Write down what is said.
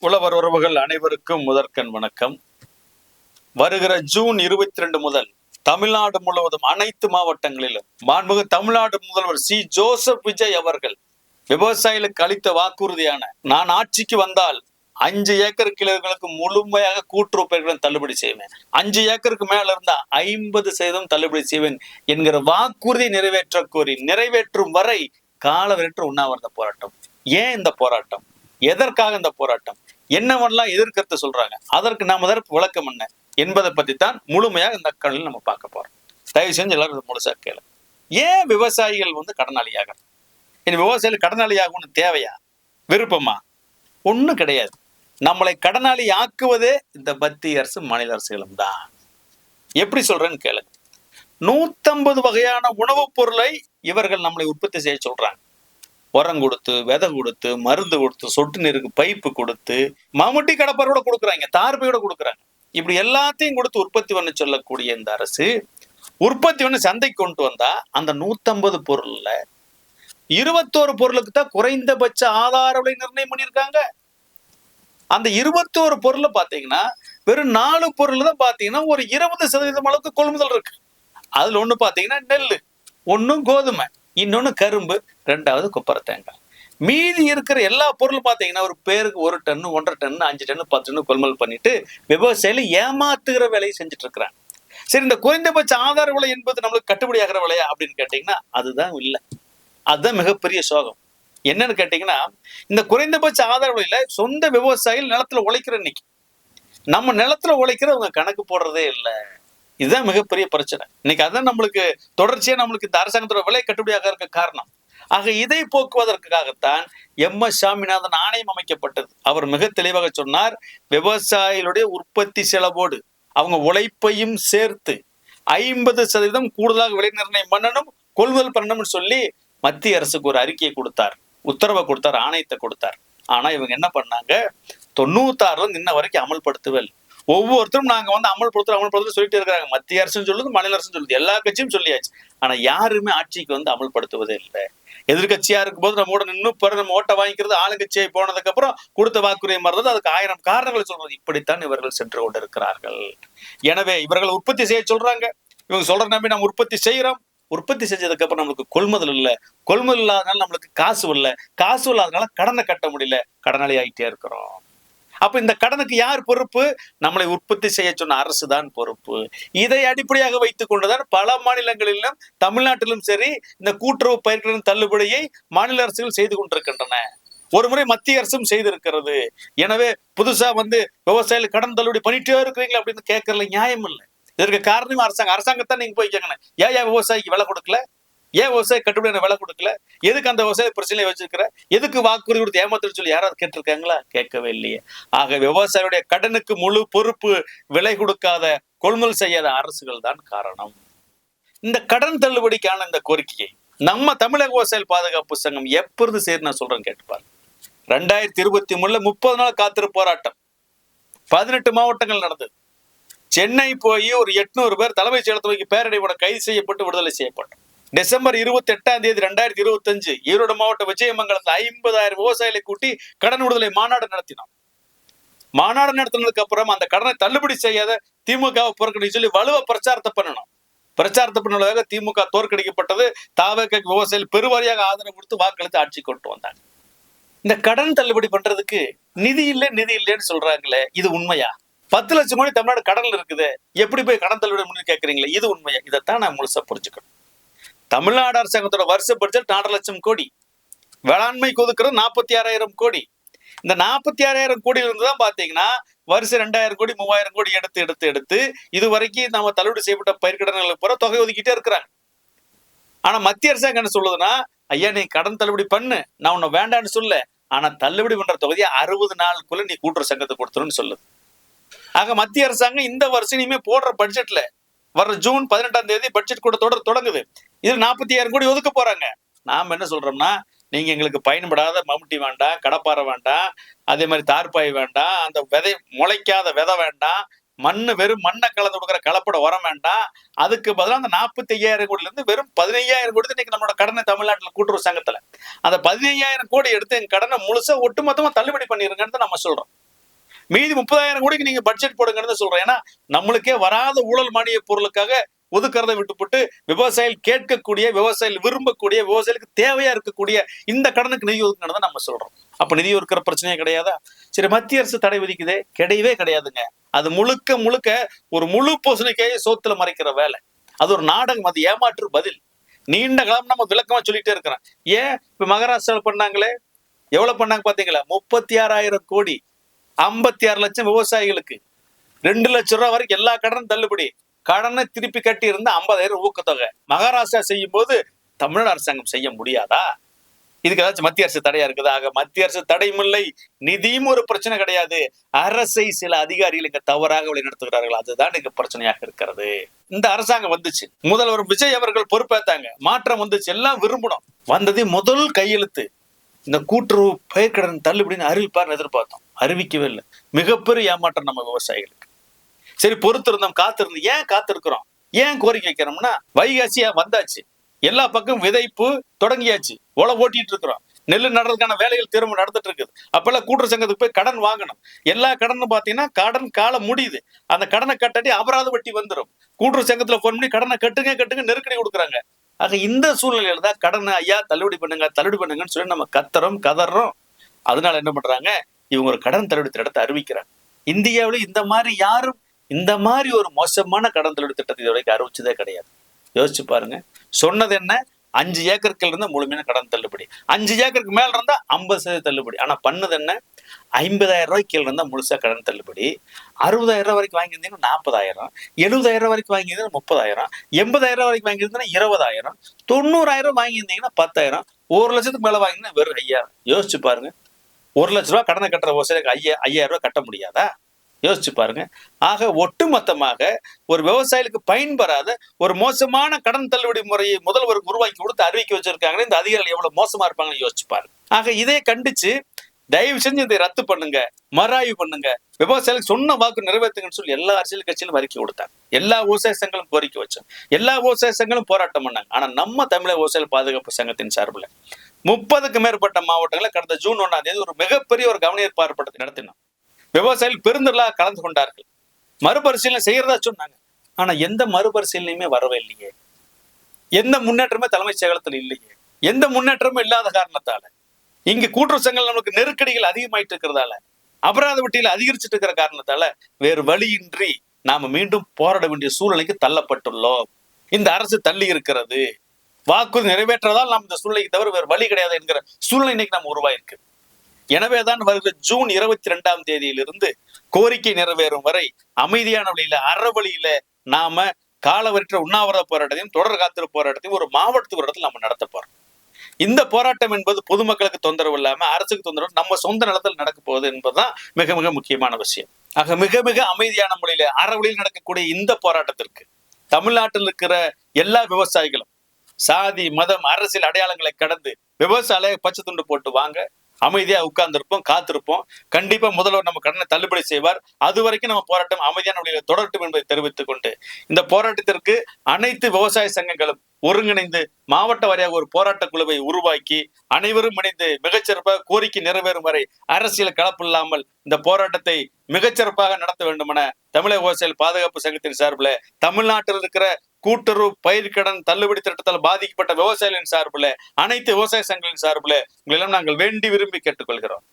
உழவர் உறவுகள் அனைவருக்கும் முதற்கண் வணக்கம். வருகிற ஜூன் 22 முதல் தமிழ்நாடு முழுவதும் அனைத்து மாவட்டங்களிலும் மாண்புமிகு தமிழ்நாடு முதல்வர் சி ஜோசப் விஜய் அவர்கள் விவசாயிகளுக்கு அளித்த வாக்குறுதியான நான் ஆட்சிக்கு வந்தால் 5 ஏக்கர் கிலோகளுக்கு முழுமையாக கூட்டுறவு பயிர்களும் தள்ளுபடி செய்வேன், 5 ஏக்கருக்கு மேல இருந்தா 50% தள்ளுபடி செய்வேன் என்கிற வாக்குறுதி நிறைவேற்ற கோரி நிறைவேற்றும் வரை காலவரையற்ற உண்ணாவிரத போராட்டம். ஏன் இந்த போராட்டம்? எதற்காக இந்த போராட்டம்? என்னவெல்லாம் எதிர்கருத்து சொல்றாங்க, அதற்கு நாம் அதற்கு விளக்கம் என்ன என்பதை பத்தி தான் முழுமையாக இந்த கல்வியில் நம்ம பார்க்க போறோம். தயவு செஞ்சு எல்லாரும் முழுசா கேளு. ஏன் விவசாயிகள் கடனாளியாக? இனி விவசாயிகள் கடனாளியாகணும் தேவையா, விருப்பமா? ஒண்ணும் கிடையாது. நம்மளை கடனாளி ஆக்குவதே இந்த மத்திய அரசு மாநில அரசுகளும் தான். எப்படி சொல்றேன்னு கேளு. 150 வகையான உணவுப் பொருளை இவர்கள் நம்மளை உற்பத்தி செய்ய சொல்றாங்க. உரம் கொடுத்து, விதை கொடுத்து, மருந்து கொடுத்து, சொட்டு நீருக்கு பைப்பு கொடுத்து, மம்முட்டி கடப்பார் கூட கொடுக்குறாங்க, தார்பை கூட கொடுக்குறாங்க. இப்படி எல்லாத்தையும் கொடுத்து உற்பத்தி பண்ண சொல்லக்கூடிய இந்த அரசு உற்பத்தி பண்ணி சந்தைக்கு கொண்டு வந்தா அந்த 150 பொருள்ல 21 பொருளுக்கு தான் குறைந்தபட்ச ஆதார விலை நிர்ணயம் பண்ணியிருக்காங்க. அந்த 21 பொருள்ல பாத்தீங்கன்னா வெறும் 4 பொருள் தான் பாத்தீங்கன்னா ஒரு 20% அளவுக்கு கொள்முதல் இருக்கு. அதுல ஒண்ணு பாத்தீங்கன்னா நெல், ஒன்னும் கோதுமை, இன்னொன்னு கரும்பு, 2வது கொப்பரை தேங்காய். மீதி இருக்கிற எல்லா பொருளும் பாத்தீங்கன்னா ஒரு பேருக்கு 1 டன், 1.5 டன், 5 டன், 10 டன் கொள்முதல் பண்ணிட்டு விவசாயிகள் ஏமாத்துகிற வேலையை செஞ்சுட்டு இருக்கிறாங்க. சரி, இந்த குறைந்தபட்ச ஆதார விலை என்பது நம்மளுக்கு கட்டுப்படி ஆகிற விலையா அப்படின்னு கேட்டீங்கன்னா அதுதான் இல்லை. அதுதான் மிகப்பெரிய சோகம். என்னன்னு கேட்டீங்கன்னா, இந்த குறைந்தபட்ச ஆதார விலையில சொந்த விவசாயிகள் நிலத்துல உழைக்கிற இன்னைக்கு நம்ம நிலத்துல உழைக்கிறவங்க கணக்கு போடுறதே இல்லை. இதுதான் மிகப்பெரிய பிரச்சனை இன்னைக்கு. அதான் நம்மளுக்கு தொடர்ச்சியா நம்மளுக்கு இந்த அரசாங்கத்தோட விலை கட்டுப்படியாக இருக்க காரணம். ஆக இதை போக்குவதற்காகத்தான் MS சாமிநாதன் ஆணையம் அமைக்கப்பட்டது. அவர் மிக தெளிவாக சொன்னார், விவசாயிகளுடைய உற்பத்தி செலவோடு அவங்க உழைப்பையும் சேர்த்து 50% கூடுதலாக விலை நிர்ணயம் பண்ணணும், கொள்முதல் பண்ணணும்னு சொல்லி மத்திய அரசுக்கு ஒரு அறிக்கையை கொடுத்தார், உத்தரவை கொடுத்தார், ஆணையத்தை கொடுத்தார். ஆனா இவங்க என்ன பண்ணாங்க, 96 இன்ன வரைக்கும் அமல்படுத்துவல். ஒவ்வொருத்தரும் நாங்க அமல்படுத்துறோம் சொல்லிட்டு இருக்காங்க. மத்திய அரசுன்னு சொல்லுது, மாநில அரசுன்னு சொல்லுது, எல்லா கட்சியும் சொல்லியாச்சு. ஆனா யாருமே ஆட்சிக்கு அமல்படுத்துவதே இல்லை. எதிர்கட்சியா இருக்கும் போது நம்ம நம்ம ஓட்ட வாங்கிக்கிறது, ஆளுங்கட்சியை போனதுக்கு அப்புறம் கொடுத்த வாக்குறுதியை மறந்து அதுக்கு 1000 காரணங்களை சொல்றது. இப்படித்தான் இவர்கள் சென்று கொண்டிருக்கிறார்கள். எனவே இவர்கள் உற்பத்தி செய்ய சொல்றாங்க. இவங்க சொல்ற நம்பி நம்ம உற்பத்தி செய்யறோம். உற்பத்தி செஞ்சதுக்கு அப்புறம் நம்மளுக்கு கொள்முதல் இல்லை, கொள்முதல் இல்லாதனால நம்மளுக்கு காசு இல்லை, காசு இல்லாதனால கடனை கட்ட முடியல, கடனாளி ஆகிட்டே இருக்கிறோம். அப்ப இந்த கடனுக்கு யார் பொறுப்பு? நம்மளை உற்பத்தி செய்ய சொன்ன அரசு தான் பொறுப்பு. இதை அடிப்படையாக வைத்துக் கொண்டுதான் பல மாநிலங்களிலும் தமிழ்நாட்டிலும் சரி இந்த கூட்டுறவு பயிர்களின் தள்ளுபடியை மாநில அரசுகள் செய்து கொண்டிருக்கின்றன. ஒரு முறை மத்திய அரசும் செய்திருக்கிறது. எனவே புதுசா விவசாயிகள் கடன் தள்ளுபடி பண்ணிட்டே இருக்கிறீங்களா அப்படின்னு கேட்கறதுல நியாயம் இல்லை. இதற்கு காரணம் அரசாங்கத்தான் நீங்க போய் கேட்கணும். ஏன் விவசாயிக்கு விலை கொடுக்கல? ஏன் விவசாயி கட்டுப்படியான விலை கொடுக்கல? எதுக்கு அந்த விவசாய பிரச்சனையை வச்சிருக்கிற? எதுக்கு வாக்குறுதி கொடுத்து ஏமாத்துன்னு சொல்லி யாராவது கேட்டிருக்காங்களா? கேட்கவே இல்லையே. ஆக விவசாயியுடைய கடனுக்கு முழு பொறுப்பு விலை கொடுக்காத, கொள்முதல் செய்யாத அரசுகள் தான் காரணம். இந்த கடன் தள்ளுபடிக்கான இந்த கோரிக்கையை நம்ம தமிழக விவசாயிகள் பாதுகாப்பு சங்கம் எப்பொழுது சரி நான் சொல்றேன் கேட்டுப்பாரு. 2023 30 நாள் காத்திருப்பு போராட்டம் 18 மாவட்டங்கள் நடந்தது. சென்னை போய் ஒரு 800 பேர் தலைமைச் செயலகத்துக்கு பேரடைவோட கைது செய்யப்பட்டு விடுதலை செய்யப்பட்டோம். டிசம்பர் 28 2025 ஈரோடு மாவட்ட விஜயமங்கலத்தில் 50,000 விவசாயிகளை கூட்டி கடன் விடுதலை மாநாடு நடத்தினோம். மாநாடு நடத்தினதுக்கு அப்புறம் அந்த கடனை தள்ளுபடி செய்யாத திமுகவை புறக்கணிச்சு சொல்லி வலுவ பிரச்சாரத்தை பண்ணணும். பிரச்சாரத்தை பண்ணுவதாக திமுக தோற்கடிக்கப்பட்டது. தாவேக விவசாயிகள் பெருவாரியாக ஆதரவு கொடுத்து வாக்களித்து ஆட்சி கொண்டு வந்தாங்க. இந்த கடன் தள்ளுபடி பண்றதுக்கு நிதி இல்லைன்னு சொல்றாங்களே, இது உண்மையா? 10 லட்சம் கோடி தமிழ்நாடு கடன்ல இருக்குது, எப்படி போய் கடன் தள்ளுபடி பண்ணி கேட்கறீங்களே, இது உண்மையா? இதைத்தான் நான் முழுசா புரிஞ்சுக்கணும். தமிழ்நாடு அரசாங்கத்தோட வருஷ பட்ஜெட் 4 லட்சம் கோடி, வேளாண்மைக்கு ஒதுக்குறது 46,000 கோடி. இந்த 46,000 கோடியில இருந்து தான் பாத்தீங்கன்னா வருஷம் 2,000 கோடி 3,000 கோடி எடுத்து இது வரைக்கும் நம்ம தள்ளுபடி செய்யப்பட்ட பயிர்க்கடன்களுக்கு பூரா தொகை ஒதுக்கிட்டே இருக்கிறாங்க. ஆனா மத்திய அரசாங்கம் என்ன சொல்லுதுன்னா, ஐயா நீ கடன் தள்ளுபடி பண்ணு, நான் உன்னை வேண்டான்னு சொல்ல, ஆனா தள்ளுபடி பண்ற தொகுதியை 60 நாளுக்குள்ள நீ கூட்டுறவு சங்கத்தை கொடுத்துருன்னு சொல்லுது. ஆக மத்திய அரசாங்கம் இந்த வருஷம் இனிமே போடுற பட்ஜெட்ல வர ஜூன் 18 பட்ஜெட் கூட தொடங்குது. இது 40,000 கோடி ஒதுக்க போறாங்க. நாம என்ன சொல்றோம்னா, நீங்க எங்களுக்கு பயன்படாத மம்முட்டி வேண்டாம், கடப்பாறை வேண்டாம், அதே மாதிரி தார்பாய் வேண்டாம், அந்த விதை முளைக்காத விதை வேண்டாம், வெறும் மண்ணை கலந்து கொடுக்குற கலப்பட உரம் வேண்டாம். அதுக்கு பதிலாக அந்த 45,000 கோடியில இருந்து வெறும் 15,000 கோடி இன்னைக்கு நம்மளோட கடனை தமிழ்நாட்டில் கூட்டுறவு சங்கத்துல அந்த 15,000 கோடி எடுத்து எங்க கடனை முழுசா ஒட்டுமொத்தமா தள்ளுபடி பண்ணிருங்கன்னு நம்ம சொல்றோம். மீதி 30,000 கோடிக்கு நீங்க பட்ஜெட் போடுங்கன்னு சொல்றேன். ஏன்னா நம்மளுக்கே வராத ஊழல் மானிய பொருளுக்காக ஒதுக்கிறதை விட்டுப்பட்டு விவசாயிகள் கேட்கக்கூடிய, விவசாயிகள் விரும்பக்கூடிய, விவசாயிகளுக்கு தேவையா இருக்கக்கூடிய இந்த கடனுக்கு நிதி ஒதுக்கணும் நம்ம சொல்றோம். அப்ப நிதி ஒதுக்கிற பிரச்சனையே கிடையாதா? சரி, மத்திய அரசு தடை விதிக்குதே, கிடையவே கிடையாதுங்க. அது முழுக்க முழுக்க ஒரு முழு பூசணிக்காயை சோத்துல மறைக்கிற வேலை. அது ஒரு நாடகம், அது ஏமாற்று பதில். நீண்ட காலம் நம்ம விளக்கமா சொல்லிட்டே இருக்கிறோம். ஏன் இப்ப மகாராஷ்டிராவில் பண்ணாங்களே, எவ்வளவு பண்ணாங்க பாத்தீங்களா? 36,000 கோடி, 56 லட்சம் விவசாயிகளுக்கு, 2 லட்சம் ரூபாய் வரைக்கும் எல்லா கடனும் தள்ளுபடி. கடனை திருப்பி கட்டி இருந்த 50,000 ஊக்கத்தொகை. மகாராஷ்டிரா செய்யும் போது தமிழ்நாடு அரசாங்கம் செய்ய முடியாதா? இதுக்கு ஏதாச்சும் மத்திய அரசு தடையா இருக்குதா? ஆக மத்திய அரசு தடையும் இல்லை, நிதியும் ஒரு பிரச்சனை கிடையாது. அரசை சில அதிகாரிகள் இங்க தவறாக வழிநடத்துகிறார்கள், அதுதான் இங்க பிரச்சனையாக இருக்கிறது. இந்த அரசாங்கம் வந்துச்சு, முதல்வர் விஜய் அவர்கள் பொறுப்பேத்தாங்க, மாற்றம் வந்துச்சு, எல்லாம் விரும்பணும். வந்தது முதல் கையெழுத்து இந்த கூட்டுறவு பயிர்க்கடன் தள்ளுபடின்னு அறிவிப்பார்னு எதிர்பார்த்தோம், அறிவிக்கவே இல்லை. மிகப்பெரிய ஏமாற்றம் நம்ம விவசாயிகளுக்கு. சரி, பொறுத்திருந்தோம், காத்திருந்தோம். ஏன் காத்திருக்கிறோம், ஏன் கோரிக்கை வைக்கிறோம்னா, வைகாசியா வந்தாச்சு, எல்லா பக்கம் விதைப்பு தொடங்கியாச்சு, உழவு ஓட்டிட்டு இருக்கிறோம், நெல் நடுறதுக்கான வேலைகள் திரும்ப நடந்துட்டு இருக்குது. அப்பெல்லாம் கூட்டுறவு சங்கத்துக்கு போய் கடன் வாங்கணும். எல்லா கடனும் பாத்தீங்கன்னா கடன் காலம் முடியுது, அந்த கடனை கட்டாட்டி அபராத வட்டி வந்துடும். கூட்டுறவு சங்கத்துல போன் பண்ணி கடனை கட்டுங்க கட்டுங்க நெருக்கடி கொடுக்குறாங்க. ஆக இந்த சூழ்நிலையில தான் கடனை ஐயா தள்ளுபடி பண்ணுங்கன்னு சொல்லி நம்ம கதறோம். அதனால என்ன பண்றாங்க, இவங்க ஒரு கடன் தள்ளுபடி திட்டத்தை அறிவிக்கிறாங்க. இந்தியாவில இந்த மாதிரி யாரும் இந்த மாதிரி ஒரு மோசமான கடன் தள்ளுபடி திட்டத்தை இது வரைக்கும் அறிவிச்சதே கிடையாது. யோசிச்சு பாருங்க. சொன்னது என்ன, 5 ஏக்கருக்கு இருந்தா முழுமையான கடன் தள்ளுபடி, 5 ஏக்கருக்கு மேல இருந்தா 50% தள்ளுபடி. ஆனா பண்ணது என்ன, 50,000 ரூபாய்க்கு கீழே இருந்தா முழுசா கடன் தள்ளுபடி, 60,000 ரூபாய் வரைக்கும் வாங்கியிருந்தீங்கன்னா 40,000, 70,000 வரைக்கும் வாங்கியிருந்தீங்கன்னா 30,000, 80,000 வரைக்கும் வாங்கியிருந்தீங்கன்னா 20,000, 90,000 வாங்கியிருந்தீங்கன்னா 10,000, 1 லட்சத்துக்கு மேல வாங்கினா வெறும் 5,000. யோசிச்சு பாருங்க. 1 லட்ச ரூபாய் கடனை கட்டுற விவசாயிக்கு 5,000 ரூபாய் கட்ட முடியாதா? யோசிச்சு பாருங்க. ஆக ஒட்டுமொத்தமாக ஒரு விவசாயிகளுக்கு பயன்பெறாத ஒரு மோசமான கடன் தள்ளுபடி முறையை முதல்வருக்கு உருவாக்கி கொடுத்து அறிவிக்க வச்சிருக்காங்க. இந்த அதிகாரிகள் எவ்வளவு மோசமா இருப்பாங்கன்னு யோசிச்சு பாருங்க. ஆக இதை கண்டிச்சு தயவு செஞ்சு இதை ரத்து பண்ணுங்க, மறாய்வு பண்ணுங்க, விவசாயிகளுக்கு சொன்ன வாக்கு நிறைவேற்றுங்கன்னு சொல்லி எல்லா அரசியல் கட்சியிலும் அறிக்கை கொடுத்தாங்க. எல்லா விவசாய சங்கங்களும் கோரிக்கை வச்சோம், எல்லா விவசாய சங்கங்களும் போராட்டம் பண்ணாங்க. ஆனா நம்ம தமிழக விவசாய பாதுகாப்பு சங்கத்தின் சார்பில் 30க்கும் மேற்பட்ட மாவட்டங்களில் கடந்த ஜூன் 1ஆம் தேதி ஒரு மிகப்பெரிய ஒரு கவனஈர்ப்பு ஆர்ப்பாட்டத்தை நடத்தினோம். விவசாயிகள் பெருந்திரளாக கலந்து கொண்டார்கள், மறுபரிசீலனை செய்யறதா சொன்னாங்க. ஆனா எந்த மறுபரிசீலனையுமே வரவே இல்லையே, எந்த முன்னேற்றமே தலைமைச் செயலகத்தில் இல்லையே. எந்த முன்னேற்றமும் இல்லாத காரணத்தால, இங்க கூட்டுறவு சங்கங்கள் நமக்கு நெருக்கடிகள் அதிகமாயிட்டு இருக்கிறதால, அபராத வட்டியில் அதிகரிச்சுட்டு இருக்கிற காரணத்தால வேறு வழியின்றி நாம மீண்டும் போராட வேண்டிய சூழ்நிலைக்கு தள்ளப்பட்டுள்ளோம். இந்த அரசு தள்ளி இருக்கிறது, வாக்குறுதி நிறைவேற்றதால் நாம் இந்த சூழ்நிலைக்கு தவிர வேறு வழி கிடையாது என்கிற சூழ்நிலை இன்னைக்கு நம்ம உருவாயிருக்கு. எனவேதான் வருகிற ஜூன் 22ஆம் தேதியிலிருந்து கோரிக்கை நிறைவேறும் வரை அமைதியான வழியில, அறவழியில நாம காலவற்ற உண்ணாவிரத போராட்டத்தையும் தொடர் காத்திருப்பு போராட்டத்தையும் ஒரு மாவட்டத்துக்கு ஒரு இடத்துல நம்ம நடத்த போறோம். இந்த போராட்டம் என்பது பொதுமக்களுக்கு தொந்தரவு இல்லாம அரசுக்கு தொந்தரவு, நம்ம சொந்த நிலத்தில் நடக்க போகுது என்பதுதான் மிக மிக முக்கியமான விஷயம். ஆக மிக மிக அமைதியான முறையில அறவழியில் நடக்கக்கூடிய இந்த போராட்டத்திற்கு தமிழ்நாட்டில் இருக்கிற எல்லா விவசாயிகளும் சாதி மதம் அரசியல் அடையாளங்களை கடந்து விவசாயிகளை பச்சை துண்டு போட்டு வாங்க, அமைதியா உட்கார்ந்துருப்போம், காத்திருப்போம். கண்டிப்பா முதல்வர் நம்ம கடனை தள்ளுபடி செய்வார். அது வரைக்கும் நம்ம போராட்டம் அமைதியான வழியில் தொடரட்டும் என்பதை தெரிவித்துக் கொண்டு இந்த போராட்டத்திற்கு அனைத்து விவசாய சங்கங்களும் ஒருங்கிணைந்து மாவட்ட வாரியாக ஒரு போராட்ட குழுவை உருவாக்கி அனைவரும் இணைந்து மிகச்சிறப்பாக கோரிக்கை நிறைவேறும் வரை அரசியல் கலப்பு இல்லாமல் இந்த போராட்டத்தை மிகச்சிறப்பாக நடத்த வேண்டும் என தமிழக விவசாயிகள் பாதுகாப்பு சங்கத்தின் சார்பில், தமிழ்நாட்டில் இருக்கிற கூட்டுறவு பயிர்க்கடன் தள்ளுபடி திட்டத்தால் பாதிக்கப்பட்ட விவசாயிகளின் சார்பில், அனைத்து விவசாய சங்கங்களின் சார்பில் உங்களிடம் நாங்கள் வேண்டி விரும்பி கேட்டுக்கொள்கிறோம்.